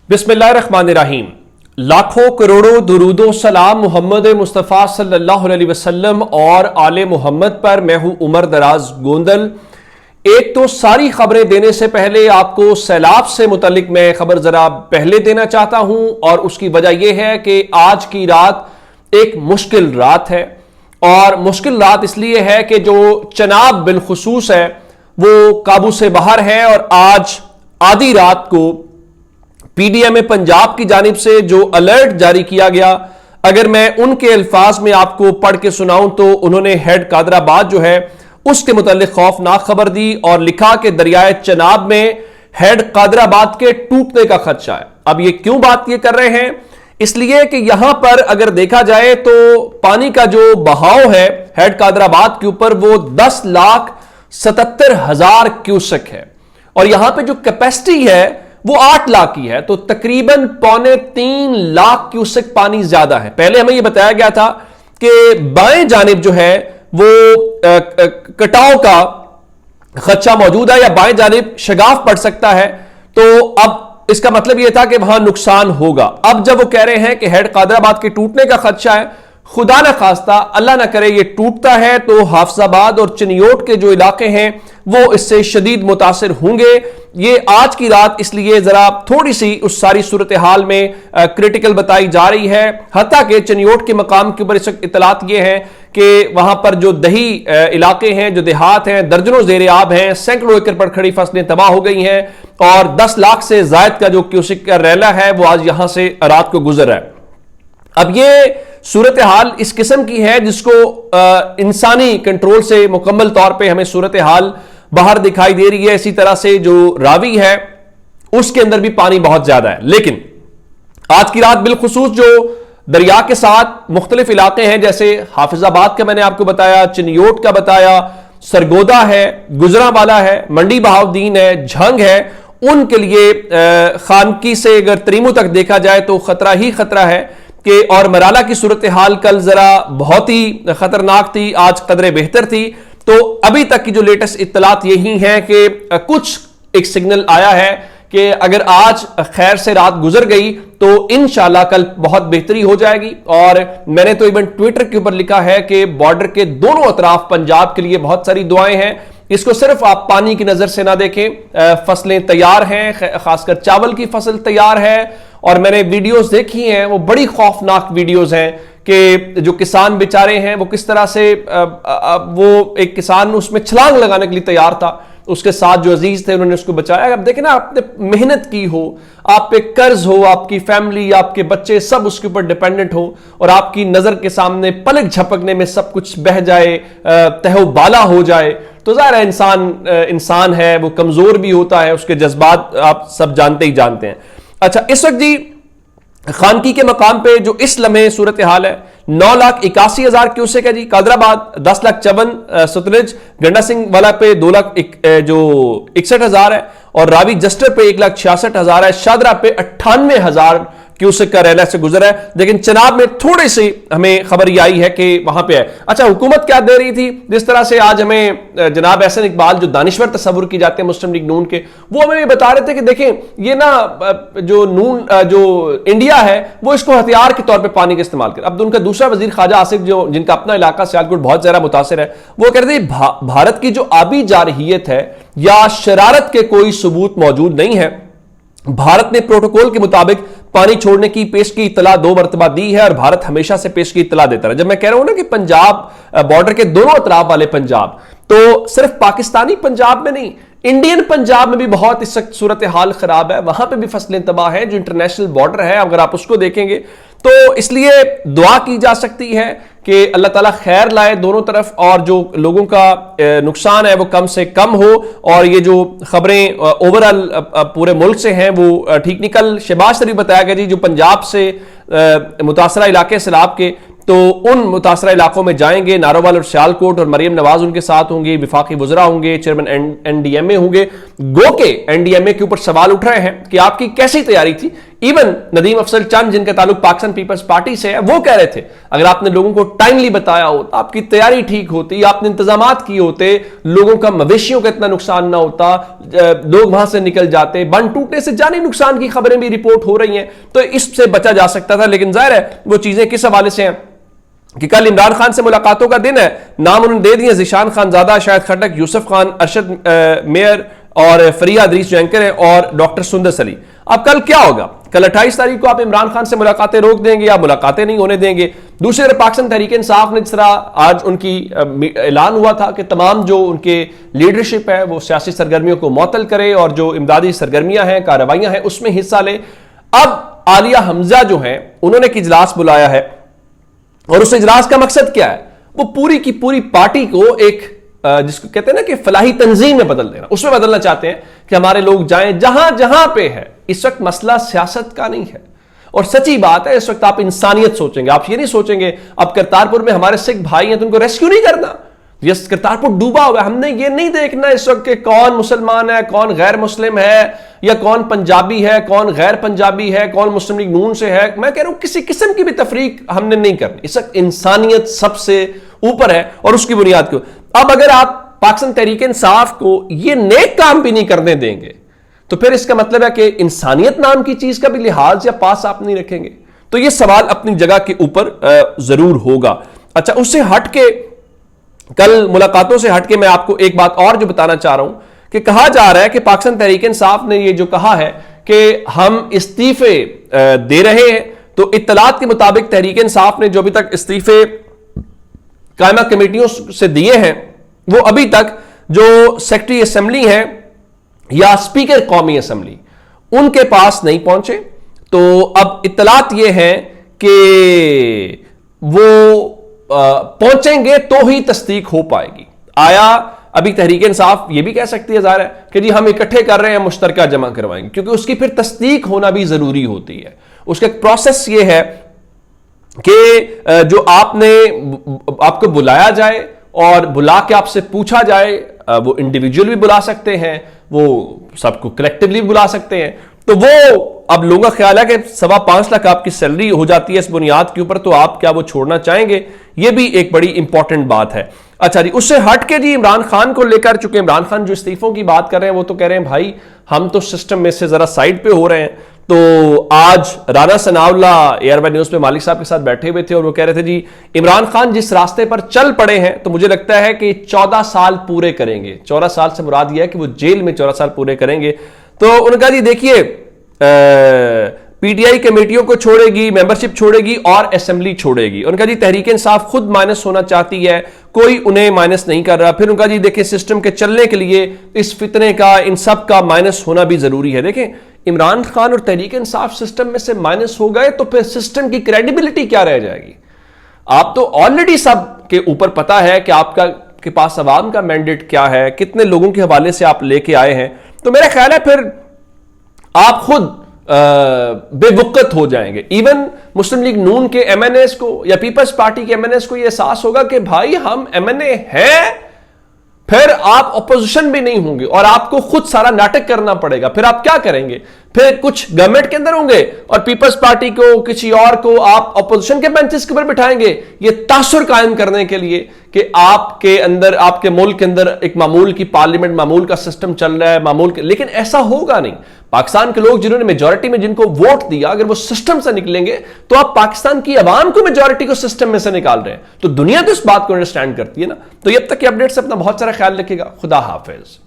बिस्मिल्लाहिर्रहमानिर्रहीम। लाखों करोड़ों दुरूदो सलाम मोहम्मद मुस्तफ़ा सल्लल्लाहु अलैहि वसल्लम और आले मोहम्मद पर। मैं हूं उमर दराज गोंदल। एक तो सारी खबरें देने से पहले आपको सैलाब से मुतल्लिक मैं खबर जरा पहले देना चाहता हूं, और उसकी वजह यह है कि आज की रात एक मुश्किल रात है। और मुश्किल रात इसलिए है कि जो चनाब बिलखुसूस है वो काबू से बाहर है, और आज आधी रात को पीडीएम पंजाब की जानिब से जो अलर्ट जारी किया गया, अगर मैं उनके अल्फाज में आपको पढ़ के सुनाऊं तो उन्होंने हेड कादराबाद जो है उसके मुतालिक खौफनाक खबर दी और लिखा कि दरियाए चनाब में हेड कादराबाद के टूटने का खदशा है। अब ये क्यों बात ये कर रहे हैं? इसलिए कि यहां पर अगर देखा जाए तो पानी का जो बहाव है हेड कादराबाद के ऊपर वो 10,77,000 क्यूसेक है, और यहां पे जो कैपेसिटी है वो 8 लाख की है, तो तकरीबन 2.25 लाख क्यूसेक पानी ज्यादा है। पहले हमें यह बताया गया था कि बाएं जानिब जो है वो कटाव का खदशा मौजूद है या बाएं जानिब शगाफ पड़ सकता है, तो अब इसका मतलब यह था कि वहां नुकसान होगा। अब जब वो कह रहे हैं कि हेड कादराबाद के टूटने का खदशा है, खुदा ना खास्ता अल्लाह ना करे ये टूटता है तो हाफजाबाद और चिनियोट के जो इलाके हैं वो इससे शदीद मुतासिर होंगे। ये आज की रात इसलिए जरा थोड़ी सी उस सारी सूरत हाल में क्रिटिकल बताई जा रही है। हत्ता के चिनियोट के मकाम के ऊपर इस वक्त इतलात ये है कि वहां पर जो दही इलाके हैं, जो देहात हैं, दर्जनों जेर आब हैं, सैकड़ों एकड़ पर खड़ी फसलें तबाह हो गई हैं, और 10 लाख से जायद का जो क्यूसिक का रैला है वो आज यहां से रात को गुजर रहा है। अब ये सूरत हाल इस किस्म की है जिसको इंसानी कंट्रोल से मुकम्मल तौर पे हमें सूरत हाल बाहर दिखाई दे रही है। इसी तरह से जो रावी है उसके अंदर भी पानी बहुत ज्यादा है। लेकिन आज की रात बिलखुसूस जो दरिया के साथ मुख्तलिफ इलाके हैं, जैसे हाफिजाबाद का मैंने आपको बताया, चिनियोट का बताया, सरगोदा है, गुजरांवाला है, मंडी बहाउद्दीन है, झंग है, उनके लिए खानकी से अगर तरीमू तक देखा जाए तो खतरा ही खतरा है कि, और मराला की सूरत हाल कल जरा बहुत ही खतरनाक थी, आज कदरे बेहतर थी। तो अभी तक की जो लेटेस्ट इत्तलात यही है कि कुछ एक सिग्नल आया है कि अगर आज खैर से रात गुजर गई तो इंशाल्लाह कल बहुत बेहतरी हो जाएगी। और मैंने तो इवन ट्विटर के ऊपर लिखा है कि बॉर्डर के दोनों अतराफ पंजाब के लिए बहुत सारी दुआएं हैं। इसको सिर्फ आप पानी की नजर से ना देखें, फसलें तैयार हैं, खासकर चावल की फसल तैयार है, और मैंने वीडियोस देखी हैं वो बड़ी खौफनाक वीडियोस हैं कि जो किसान बेचारे हैं वो किस तरह से वो एक किसान उसमें छलांग लगाने के लिए तैयार था, उसके साथ जो अजीज थे उन्होंने उसको बचाया। अब देखें ना, आपने मेहनत की हो, आप पे कर्ज हो, आपकी फैमिली, आपके बच्चे सब उसके ऊपर डिपेंडेंट हो, और आपकी नजर के सामने पलक झपकने में सब कुछ बह जाए, तहबाला हो जाए, तो ज़ाहिर है इंसान है, वो कमजोर भी होता है, उसके जज्बात आप सब जानते ही जानते हैं। अच्छा, इस वक्त जी खानकी के मकाम पे जो इस लम्हे सूरत हाल है, 9,81,000 क्यूसेक है जी। कादराबाद 10,54,000, सतलुज गंडा सिंह वाला पे 2,61,000 है, और रावी जस्टर पे 1,66,000 है, शादरा पे 98,000 क्यूसेक का रैला से गुजरा है। लेकिन चनाब में थोड़ी सी हमें खबर ये आई है कि वहां पे है। अच्छा, हुकूमत क्या दे रही थी? जिस तरह से आज हमें जनाब एहसन इकबाल जो दानिश्वर तस्वुर की जाते हैं मुस्लिम लीग नून के, वो हमें ये बता रहे थे कि देखें ये ना जो इंडिया है वो इसको हथियार के तौर पर पानी का इस्तेमाल कर। अब उनका दूसरा वजीर ख्वाजा आसिफ, जो जिनका अपना इलाका सियालकोट बहुत ज्यादा मुतासिर है, वो कह रहे थे भारत की जो आबी जारहियत है या शरारत के कोई सबूत मौजूद नहीं है। भारत ने प्रोटोकॉल के मुताबिक पानी छोड़ने की पेश की इत्तला 2 मरतबा दी है, और भारत हमेशा से पेश की इत्तला देता रहा। जब मैं कह रहा हूं ना कि पंजाब बॉर्डर के दोनों अतराफ वाले पंजाब, तो सिर्फ पाकिस्तानी पंजाब में नहीं, इंडियन पंजाब में भी बहुत इस वक्त सूरत हाल खराब है। वहां पे भी फसलें तबाह है, जो इंटरनेशनल बॉर्डर है अगर आप उसको देखेंगे तो इसलिए दुआ की जा सकती है कि अल्लाह ताला खैर लाए दोनों तरफ, और जो लोगों का नुकसान है वो कम से कम हो, और ये जो खबरें ओवरऑल पूरे मुल्क से हैं वो ठीक निकल। शहबाज शरीफ बताया गया जी जो पंजाब से मुतासरा इलाके सैलाब के, तो उन मुतासरा इलाकों में जाएंगे, नारोवाल और सियालकोट, और मरियम नवाज उनके साथ होंगे, विफाकी वज़रा होंगे, चेयरमैन एनडीएमए होंगे। गो के एनडीएमए के ऊपर सवाल उठ रहे हैं कि आपकी कैसी तैयारी थी, ایون ندیم افضل چند جن کا تعلق پاکستان پیپلز پارٹی سے ہے وہ کہہ رہے تھے اگر آپ نے لوگوں کو ٹائملی بتایا ہوتا, آپ کی تیاری ٹھیک ہوتی, آپ نے انتظامات کیے ہوتے, لوگوں کا مویشیوں کا اتنا نقصان نہ ہوتا, لوگ وہاں سے نکل جاتے, بند ٹوٹنے سے جانی نقصان کی خبریں بھی رپورٹ ہو رہی ہیں, تو اس سے بچا جا سکتا تھا. لیکن ظاہر ہے وہ چیزیں کس حوالے سے ہیں کہ کل عمران خان سے ملاقاتوں کا دن ہے, نام انہوں نے دے دیے ذیشان خان زادہ, شاہد خٹک, یوسف خان, ارشد میئر اور فریہ ادریس جو اینکر ہیں, اور ڈاکٹر سندس علی. اب کل کیا ہوگا؟ کل 28 تاریخ کو آپ عمران خان سے ملاقاتیں روک دیں گے یا ملاقاتیں نہیں ہونے دیں گے؟ دوسری طرف پاکستان تحریک انصاف نے جس طرح آج ان کی اعلان ہوا تھا کہ تمام جو ان کے لیڈرشپ ہے وہ سیاسی سرگرمیوں کو معطل کرے اور جو امدادی سرگرمیاں ہیں, کارروائیاں ہیں, اس میں حصہ لے. اب عالیہ حمزہ جو ہیں انہوں نے ایک اجلاس بلایا ہے, اور اس اجلاس کا مقصد کیا ہے؟ وہ پوری کی پوری پارٹی کو ایک جس کو کہتے ہیں نا کہ فلاحی تنظیم میں بدل دینا, اس میں بدلنا چاہتے ہیں کہ ہمارے لوگ جائیں جہاں جہاں پہ ہے. اس وقت مسئلہ سیاست کا نہیں ہے, اور سچی بات ہے اس وقت آپ انسانیت سوچیں گے. آپ یہ نہیں سوچیں گے اب کرتارپور میں ہمارے سکھ بھائی ہیں تو ان کو ریسکیو نہیں کرنا, یس کرتارپور ڈوبا ہوا ہے, ہم نے یہ نہیں دیکھنا اس وقت کہ کون مسلمان ہے, کون غیر مسلم ہے, یا کون پنجابی ہے, کون غیر پنجابی ہے, کون مسلم لیگ نون سے ہے. میں کہہ رہا ہوں کسی قسم کی بھی تفریق ہم نے نہیں کرنی. اس وقت انسانیت سب سے اوپر ہے, اور اس کی بنیاد کو اب اگر آپ پاکستان تحریک انصاف کو یہ نیک کام بھی نہیں کرنے دیں گے تو پھر اس کا مطلب ہے کہ انسانیت نام کی چیز کا بھی لحاظ یا پاس آپ نہیں رکھیں گے. تو یہ سوال اپنی جگہ کے اوپر ضرور ہوگا. اچھا, اس سے ہٹ کے, کل ملاقاتوں سے ہٹ کے میں آپ کو ایک بات اور جو بتانا چاہ رہا ہوں کہ کہا جا رہا ہے کہ پاکستان تحریک انصاف نے یہ جو کہا ہے کہ ہم استعفے دے رہے ہیں, تو اطلاعات کے مطابق تحریک انصاف نے جو ابھی تک استعفے قائمہ کمیٹیوں سے دیے ہیں وہ ابھی تک جو سیکرٹری اسمبلی ہیں یا اسپیکر قومی اسمبلی ان کے پاس نہیں پہنچے. تو اب اطلاعات یہ ہیں کہ وہ پہنچیں گے تو ہی تصدیق ہو پائے گی. آیا ابھی تحریک انصاف یہ بھی کہہ سکتی ہے ظاہر ہے کہ جی ہم اکٹھے کر رہے ہیں, مشترکہ جمع کروائیں گے, کیونکہ اس کی پھر تصدیق ہونا بھی ضروری ہوتی ہے. اس کا ایک پروسیس یہ ہے کہ جو آپ کو بلایا جائے اور بلا کے آپ سے پوچھا جائے, وہ انڈیویجول بھی بلا سکتے ہیں, وہ سب کو کلیکٹیولی بھی بلا سکتے ہیں. تو وہ اب لوگوں کا خیال ہے کہ 5.25 لاکھ آپ کی سیلری ہو جاتی ہے اس بنیاد کے اوپر, تو آپ کیا وہ چھوڑنا چاہیں گے؟ یہ بھی ایک بڑی امپورٹنٹ بات ہے. اچھا جی, اس سے ہٹ کے جی عمران خان کو لے کر, چونکہ عمران خان جو استعفوں کی بات کر رہے ہیں وہ تو کہہ رہے ہیں بھائی ہم تو سسٹم میں سے ذرا سائڈ پہ ہو رہے ہیں. تو آج رانا ثناء اللہ ایئر بائی نیوز پہ مالک صاحب کے ساتھ بیٹھے ہوئے تھے اور وہ کہہ رہے تھے جی عمران خان جس راستے پر چل پڑے ہیں تو مجھے لگتا ہے کہ 14 سال پورے کریں گے. 14 سال سے مراد یہ ہے کہ وہ جیل میں 14 سال پورے کریں گے. تو انہوں نے کہا جی دیکھیے پی ٹی آئی کمیٹیوں کو چھوڑے گی, ممبرشپ چھوڑے گی اور اسمبلی چھوڑے گی. ان کا جی تحریک انصاف خود مائنس ہونا چاہتی ہے, کوئی انہیں مائنس نہیں کر رہا. پھر ان کا جی دیکھیں سسٹم کے چلنے کے لیے اس فتنے کا, ان سب کا مائنس ہونا بھی ضروری ہے. دیکھیں عمران خان اور تحریک انصاف سسٹم میں سے مائنس ہو گئے تو پھر سسٹم کی کریڈیبلٹی کیا رہ جائے گی؟ آپ تو آلریڈی سب کے اوپر پتا ہے کہ آپ کے پاس عوام کا مینڈیٹ کیا ہے, کتنے لوگوں کے حوالے سے آپ لے کے آئے ہیں. تو میرا خیال ہے پھر آپ خود بے وقت ہو جائیں گے. ایون مسلم لیگ نون کے ایم این ایز کو یا پیپلز پارٹی کے ایم این ایز کو یہ احساس ہوگا کہ بھائی ہم ایم این اے ہیں, پھر آپ اپوزیشن بھی نہیں ہوں گے اور آپ کو خود سارا ناٹک کرنا پڑے گا. پھر آپ کیا کریں گے؟ پھر کچھ گورنمنٹ کے اندر ہوں گے اور پیپلز پارٹی کو کسی اور کو آپ اپوزیشن کے بینچز کے اوپر بٹھائیں گے, یہ تاثر قائم کرنے کے لیے کہ آپ کے اندر, آپ کے ملک کے اندر ایک معمول کی پارلیمنٹ, معمول کا سسٹم چل رہا ہے, معمول کے. لیکن ایسا ہوگا نہیں. پاکستان کے لوگ جنہوں نے میجورٹی میں جن کو ووٹ دیا, اگر وہ سسٹم سے نکلیں گے تو آپ پاکستان کی عوام کو میجورٹی کو سسٹم میں سے نکال رہے ہیں. تو دنیا تو اس بات کو انڈرسٹینڈ کرتی ہے نا. تو اب تک کی اپڈیٹ سے اپنا بہت سارا خیال رکھے گا. خدا حافظ.